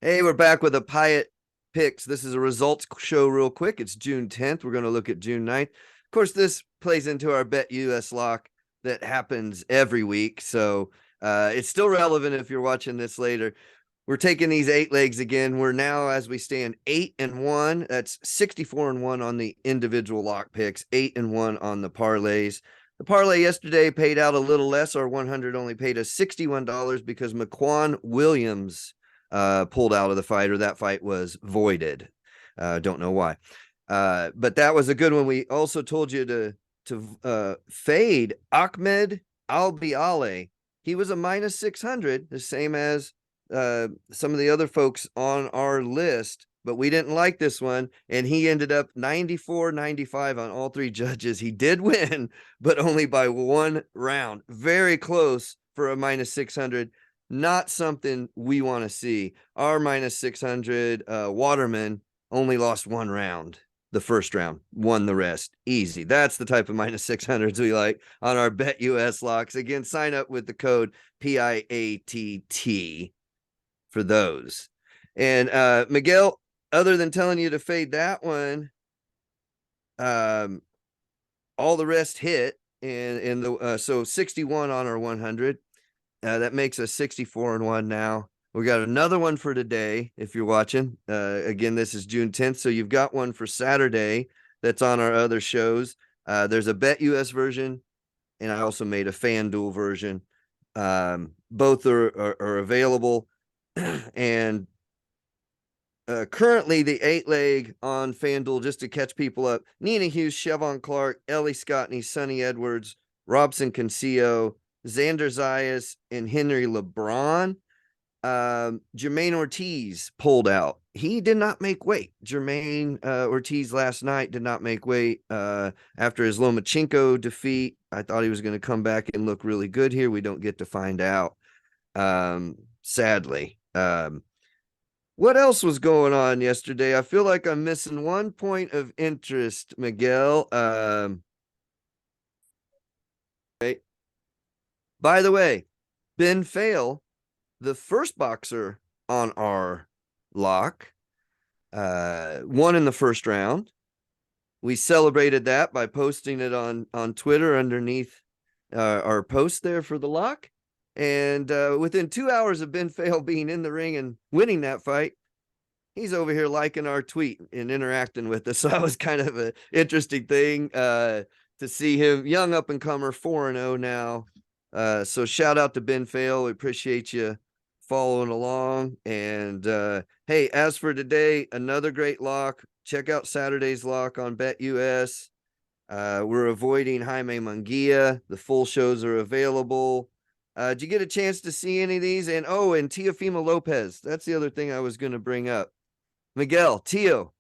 Hey, we're back with a Piatt picks. This is a results show real quick. It's June 10th. We're going to look at June 9th. Of course, this plays into our Bet US lock that happens every week. So it's still relevant if you're watching this later. We're taking these 8 legs again. We're now, as we stand, 8-1. That's 64-1 on the individual lock picks, 8-1 on the parlays. The parlay yesterday paid out a little less. Our 100 only paid us $61 because McQuan Williams pulled out of the fight, or that fight was voided. Don't know why. But that was a good one. We also told you to fade Ahmed Albiale. He was a minus 600, the same as some of the other folks on our list, but we didn't like this one, and he ended up 94-95 on all three judges. He did win, but only by 1 round. Very close for a minus 600. Not something we want to see. Our minus 600 Waterman only lost 1 round. The first round, won the rest. Easy. That's the type of minus 600s we like on our Bet US locks. Again, sign up with the code PIATT for those. And Miguel, other than telling you to fade that one, all the rest hit. And the so 61 on our 100. That makes us 64-1 now. We got another one for today. If you're watching, again, this is June 10th. So you've got one for Saturday that's on our other shows. There's a Bet US version, and I also made a FanDuel version. Both are available. And currently the 8-leg on FanDuel, just to catch people up: Nina Hughes, Chevon Clark, Ellie Scottney, Sonny Edwards, Robson Concio, Xander Zayas, and Henry LeBron. Jermaine Ortiz pulled out. He did not make weight. Jermaine Ortiz last night did not make weight after his Lomachenko defeat. I thought he was going to come back and look really good here. We don't get to find out, sadly. What else was going on yesterday? I feel like I'm missing one point of interest, Miguel. By the way, Ben Fail, the first boxer on our lock, won in the first round. We celebrated that by posting it on Twitter underneath our post there for the lock. And within 2 hours of Ben Fail being in the ring and winning that fight, he's over here liking our tweet and interacting with us. So that was kind of an interesting thing to see him, young up-and-comer, 4-0 now. So shout out to Ben Fail. We appreciate you following along. And hey, as for today, another great lock. Check out Saturday's lock on Bet US. We're avoiding Jaime Munguia. The full shows are available. Did you get a chance to see any of these? And Teofimo Lopez. That's the other thing I was going to bring up. Miguel, Tio,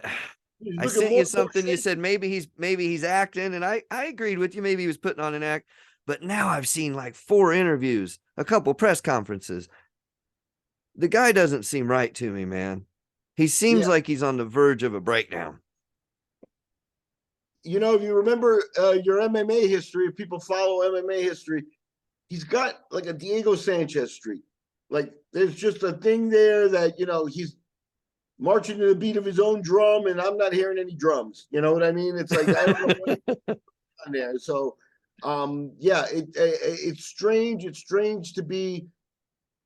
I sent you something. You said maybe he's acting, and I agreed with you. Maybe he was putting on an act. But now I've seen like 4 interviews, a couple press conferences. The guy doesn't seem right to me, man. He seems like he's on the verge of a breakdown. You know, if you remember your MMA history, if people follow MMA history, he's got like a Diego Sanchez streak. Like there's just a thing there that, you know, he's marching to the beat of his own drum and I'm not hearing any drums. You know what I mean? It's like, I don't know what's on there. So, it's strange. It's strange to be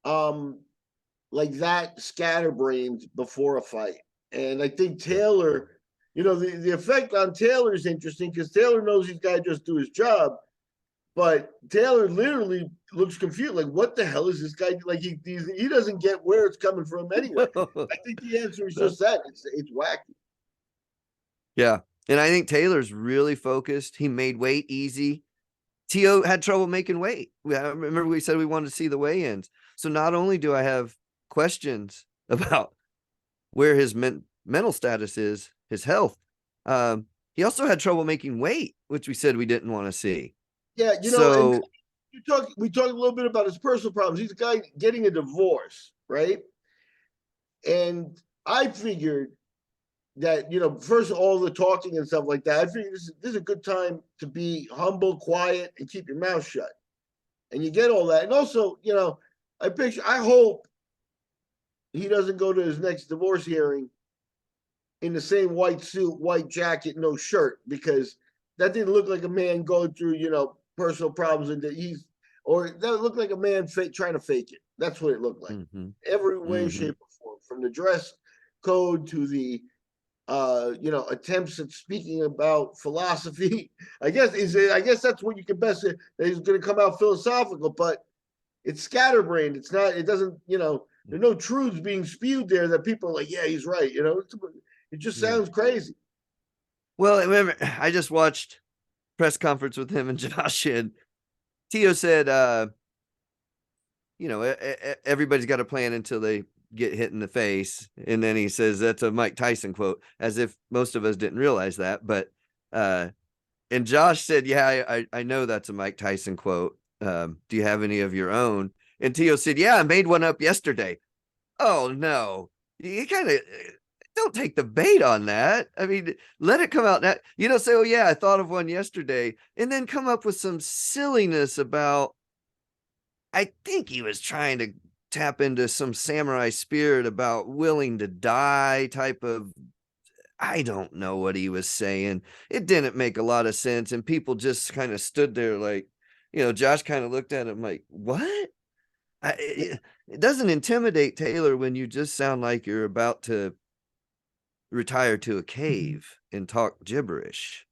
like that scatterbrained before a fight. And I think Taylor, you know, the effect on Taylor is interesting because Taylor knows he's got to just do his job. But Taylor literally looks confused. Like, what the hell is this guy? Like, he doesn't get where it's coming from anyway. I think the answer is just that. It's wacky. Yeah. And I think Taylor's really focused. He made weight easy. Tio had trouble making weight. I remember we said we wanted to see the weigh-ins. So not only do I have questions about where his mental status is, his health, he also had trouble making weight, which we said we didn't want to see. Yeah, you know, and we talked a little bit about his personal problems. He's a guy getting a divorce, right? And I figured that, you know, first of all the talking and stuff like that, I figured this is a good time to be humble, quiet, and keep your mouth shut. And you get all that. And also, you know, I hope he doesn't go to his next divorce hearing in the same white suit, white jacket, no shirt, because that didn't look like a man going through, personal problems, and that or that looked like a man trying to fake it. That's what it looked like. Mm-hmm. Every way, Mm-hmm. shape, or form, from the dress code to the attempts at speaking about philosophy. I guess that's what you can best say, that he's going to come out philosophical, but it's scatterbrained. It's not. It doesn't. There's no truths being spewed there that people are like, yeah, he's right. It just Yeah. sounds crazy. Well, remember, I just watched press conference with him and Josh, and Tio said, everybody's got a plan until they get hit in the face. And then he says that's a Mike Tyson quote, as if most of us didn't realize that. But and Josh said, yeah, I know that's a Mike Tyson quote. Do you have any of your own? And Tio said, yeah, I made one up yesterday. Oh no, you kind of don't take the bait on that. I mean, let it come out. Now, say, oh yeah, I thought of one yesterday, and then come up with some silliness about. I think he was trying to tap into some samurai spirit about willing to die type of. I don't know what he was saying. It didn't make a lot of sense, and people just kind of stood there like, Josh kind of looked at him like, what? It doesn't intimidate Taylor when you just sound like you're about to retire to a cave and talk gibberish.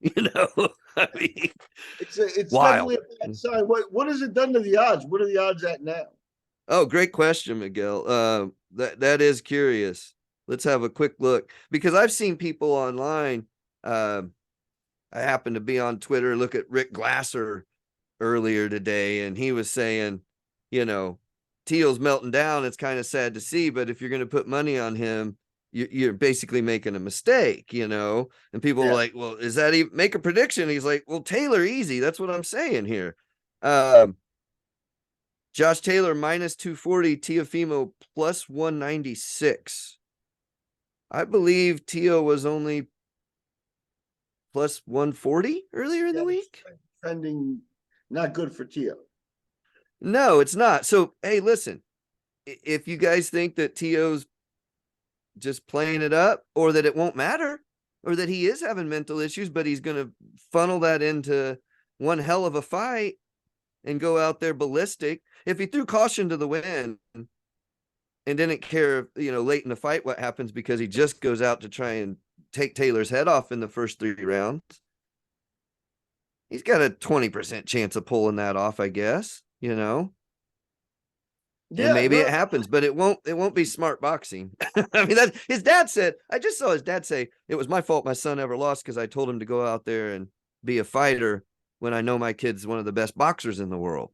I mean, It's wild. definitely a bad sign. What has it done to the odds? What are the odds at now? Oh, great question, Miguel. That is curious. Let's have a quick look, because I've seen people online. I happened to be on Twitter, look at Rick Glasser earlier today, and he was saying, Teal's melting down. It's kind of sad to see, but if you're going to put money on him, you're basically making a mistake, and people were like, well, is that even make a prediction? He's like, well, Taylor, easy. That's what I'm saying here. Josh Taylor minus 240, Teofimo plus 196. I believe Teo was only plus 140 earlier in the week. Trending not good for Teo. No, it's not. So, hey, listen, if you guys think that Teo's just playing it up, or that it won't matter, or that he is having mental issues, but he's going to funnel that into one hell of a fight and go out there ballistic. If he threw caution to the wind and didn't care, late in the fight what happens, because he just goes out to try and take Taylor's head off in the first 3 rounds, he's got a 20% chance of pulling that off, I guess, and maybe it happens, but it won't be smart boxing. I mean, that his dad said, I just saw his dad say, it was my fault my son ever lost, because I told him to go out there and be a fighter when I know my kid's one of the best boxers in the world.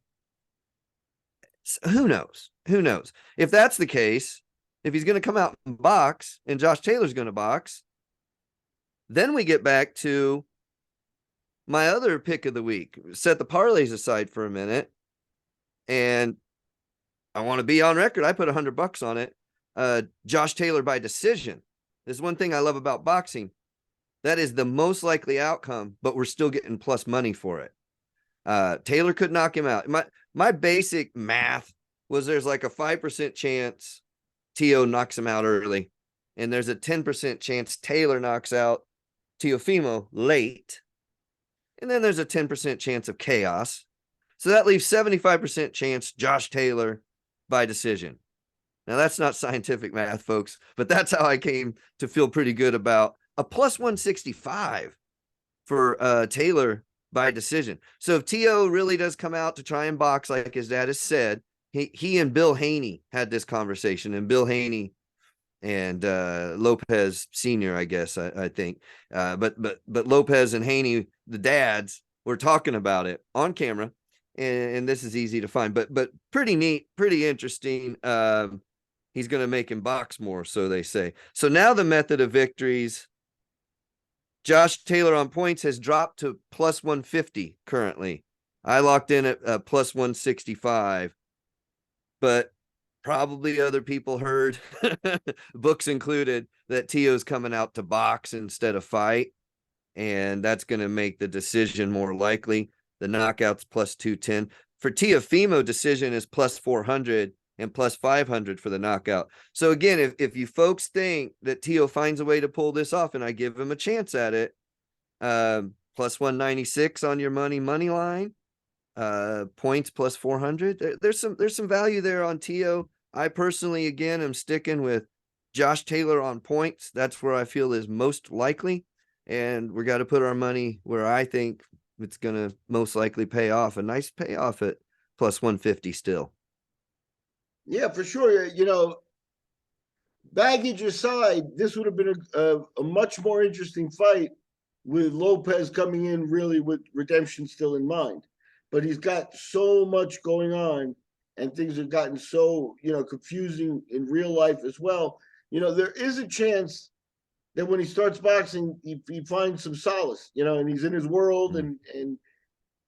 So who knows? If that's the case, if he's going to come out and box and Josh Taylor's going to box, then we get back to my other pick of the week. Set the parlays aside for a minute, and I want to be on record. I put $100 on it. Josh Taylor by decision. There's one thing I love about boxing. That is the most likely outcome, but we're still getting plus money for it. Taylor could knock him out. My basic math was there's like a 5% chance Teo knocks him out early, and there's a 10% chance Taylor knocks out Teofimo late, and then there's a 10% chance of chaos. So that leaves 75% chance Josh Taylor by decision. Now, that's not scientific math, folks, but that's how I came to feel pretty good about a plus 165 for Taylor by decision. So if Teo really does come out to try and box like his dad has said, he and Bill Haney had this conversation, and Bill Haney and Lopez Sr., I guess, I think. But Lopez and Haney, the dads, were talking about it on camera, and this is easy to find, but pretty neat, pretty interesting. He's going to make him box more, so they say. So now the method of victories, Josh Taylor on points has dropped to plus 150 currently. I locked in at plus 165, but probably other people heard, books included, that Teo's coming out to box instead of fight, and that's going to make the decision more likely. The knockout's plus 210. For Teofimo, decision is plus 400. and plus 500 for the knockout. So again, if you folks think that Tio finds a way to pull this off, and I give him a chance at it, plus 196 on your money line, points plus 400. There's some value there on Tio. I personally, again, am sticking with Josh Taylor on points. That's where I feel is most likely. And we got to put our money where I think it's going to most likely pay off. A nice payoff at plus 150 still. Yeah, for sure. Baggage aside, this would have been a much more interesting fight with Lopez coming in really with redemption still in mind. But he's got so much going on, and things have gotten so confusing in real life as well. There is a chance that when he starts boxing, he finds some solace, and he's in his world and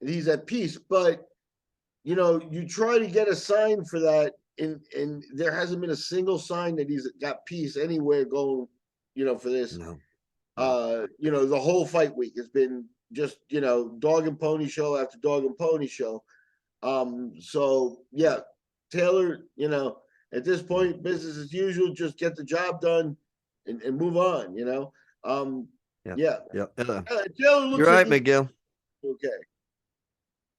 he's at peace. But you try to get a sign for that, and there hasn't been a single sign that he's got peace anywhere going, for this. No. The whole fight week has been just, dog and pony show after dog and pony show. So yeah, Taylor, at this point, business as usual, just get the job done and move on, Yeah. Taylor looks You're right, Miguel. Okay.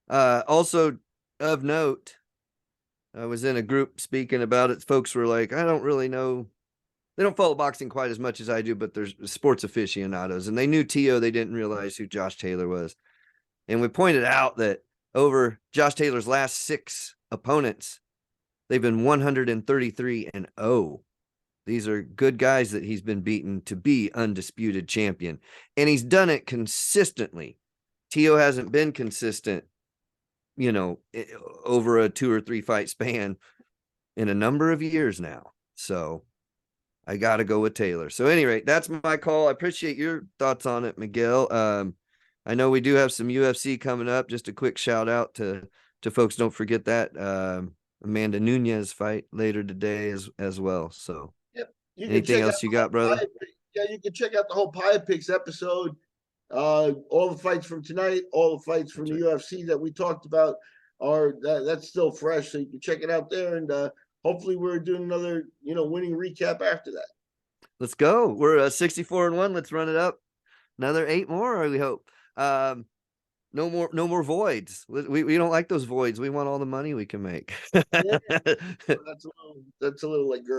Also of note, I was in a group speaking about it. Folks were like, I don't really know. They don't follow boxing quite as much as I do, but there's sports aficionados, and they knew Tio. They didn't realize who Josh Taylor was. And we pointed out that over Josh Taylor's last 6 opponents, they've been 133-0. These are good guys that he's been beaten to be undisputed champion. And he's done it consistently. Tio hasn't been consistent, over a 2 or 3 fight span in a number of years now. So I got to go with Taylor. So anyway, that's my call. I appreciate your thoughts on it, Miguel. I know we do have some UFC coming up. Just a quick shout out to folks. Don't forget that Amanda Nunes fight later today as well. So anything else you got, brother? Yeah, you can check out the whole Piatt Picks episode. All the fights from tonight, all the fights from the UFC that we talked about that's still fresh. So you can check it out there, and hopefully we're doing another, winning recap after that. Let's go. We're 64-1. Let's run it up. Another 8 more, we hope. No more voids. We don't like those voids. We want all the money we can make. Yeah, that's a little like girl.